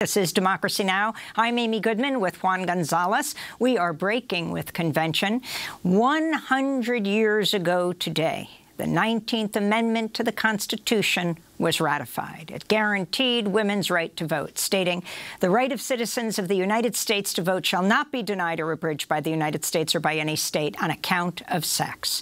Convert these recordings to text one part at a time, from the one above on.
This is Democracy Now! I'm Amy Goodman with Juan Gonzalez. We are breaking with convention. 100 years ago today, the 19th Amendment to the Constitution was ratified. It guaranteed women's right to vote, stating, "The right of citizens of the United States to vote shall not be denied or abridged by the United States or by any state on account of sex."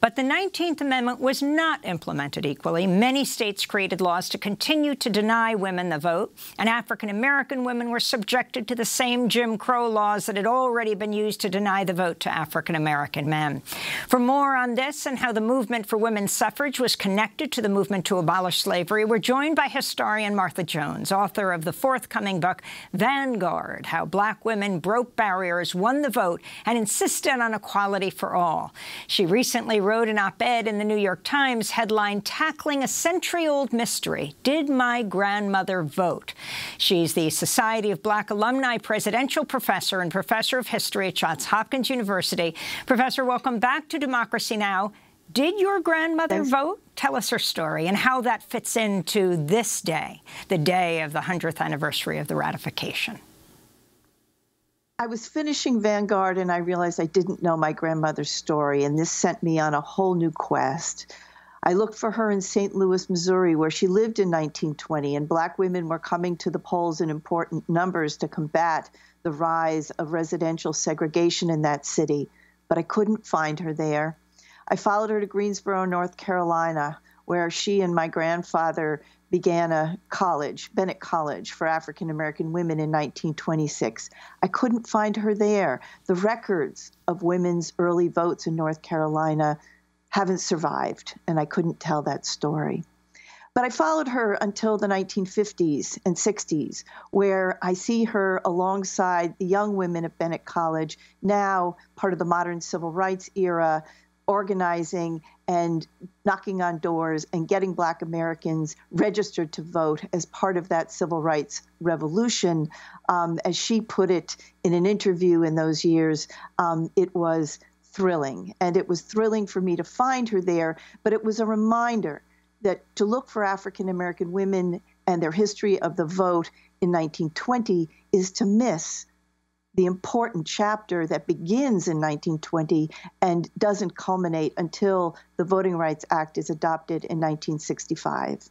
But the 19th Amendment was not implemented equally. Many states created laws to continue to deny women the vote, and African-American women were subjected to the same Jim Crow laws that had already been used to deny the vote to African-American men. For more on this and how the movement for women's suffrage was connected to the movement to abolish slavery, we're joined by historian Martha Jones, author of the forthcoming book, Vanguard, How Black Women Broke Barriers, Won the Vote, and Insisted on Equality for All. She recently wrote an op-ed in the New York Times headlined, "Tackling a Century-Old Mystery, Did My Grandmother Vote?" She's the Society of Black Alumni Presidential Professor and Professor of History at Johns Hopkins University. Professor, welcome back to Democracy Now! Did your grandmother vote? Tell us her story and how that fits into this day, the day of the 100th anniversary of the ratification. I was finishing Vanguard and I realized I didn't know my grandmother's story, and this sent me on a whole new quest. I looked for her in St. Louis, Missouri, where she lived in 1920, and Black women were coming to the polls in important numbers to combat the rise of residential segregation in that city, but I couldn't find her there. I followed her to Greensboro, North Carolina, where she and my grandfather began a college, Bennett College, for African-American women in 1926. I couldn't find her there. The records of women's early votes in North Carolina haven't survived, and I couldn't tell that story. But I followed her until the 1950s and 60s, where I see her alongside the young women at Bennett College, now part of the modern civil rights era, organizing and knocking on doors and getting Black Americans registered to vote as part of that civil rights revolution. As she put it in an interview in those years, it was thrilling. And it was thrilling for me to find her there, but it was a reminder that to look for African-American women and their history of the vote in 1920 is to miss the important chapter that begins in 1920 and doesn't culminate until the Voting Rights Act is adopted in 1965.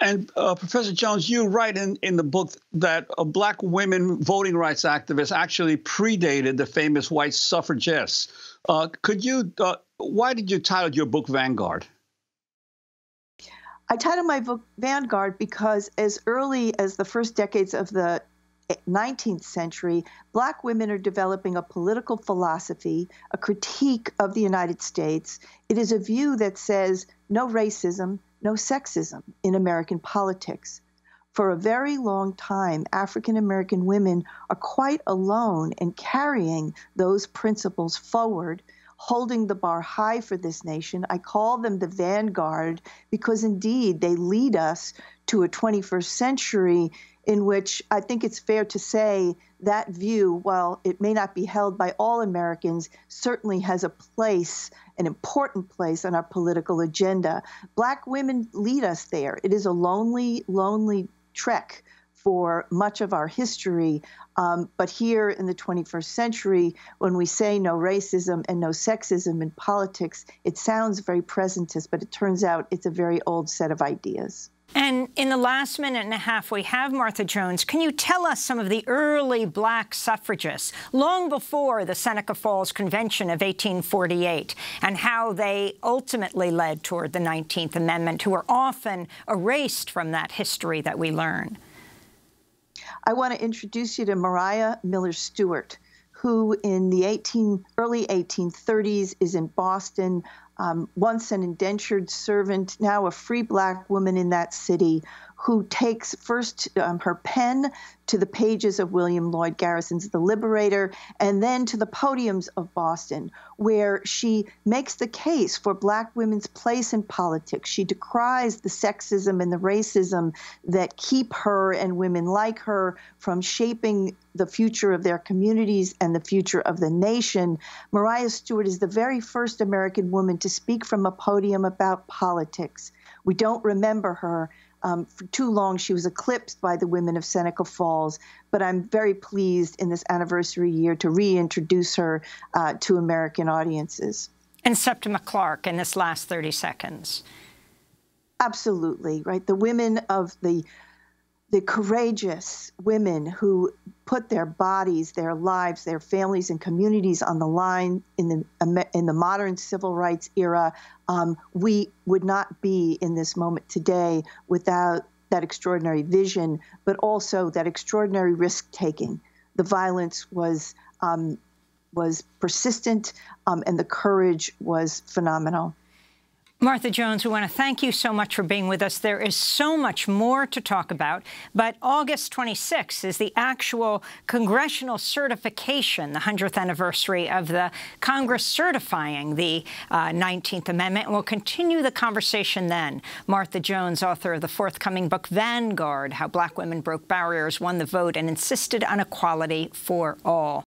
And Professor Jones, you write in the book that Black women voting rights activists actually predated the famous white suffragists. Why did you title your book Vanguard? I titled my book Vanguard because as early as the first decades of the 19th century, Black women are developing a political philosophy, a critique of the United States. It is a view that says no racism, no sexism in American politics. For a very long time, African-American women are quite alone in carrying those principles forward, holding the bar high for this nation. I call them the vanguard because indeed they lead us to a 21st century in which I think it's fair to say that view, while it may not be held by all Americans, certainly has a place, an important place on our political agenda. Black women lead us there. It is a lonely, lonely trek for much of our history. But here in the 21st century, when we say no racism and no sexism in politics, it sounds very presentist, but it turns out it's a very old set of ideas. And in the last minute and a half we have, Martha Jones, can you tell us some of the early Black suffragists, long before the Seneca Falls Convention of 1848, and how they ultimately led toward the 19th Amendment, who were often erased from that history that we learn? I want to introduce you to Mariah Miller Stewart, who in the early 1830s is in Boston, once an indentured servant, now a free Black woman in that city, who takes first her pen to the pages of William Lloyd Garrison's The Liberator, and then to the podiums of Boston, where she makes the case for Black women's place in politics. She decries the sexism and the racism that keep her and women like her from shaping the future of their communities and the future of the nation. Mariah Stewart is the very first American woman to speak from a podium about politics. We don't remember her For too long, she was eclipsed by the women of Seneca Falls, but I'm very pleased in this anniversary year to reintroduce her to American audiences. And Septima Clark in this last 30 seconds. Absolutely, right? The women of the courageous women who put their bodies, their lives, their families and communities on the line in the modern civil rights era. We would not be in this moment today without that extraordinary vision, but also that extraordinary risk-taking. The violence was persistent, and the courage was phenomenal. Martha Jones, we want to thank you so much for being with us. There is so much more to talk about, but August 26th is the actual congressional certification, the 100th anniversary of the Congress certifying the 19th Amendment. And we'll continue the conversation then. Martha Jones, author of the forthcoming book, Vanguard, How Black Women Broke Barriers, Won the Vote, and Insisted on Equality for All.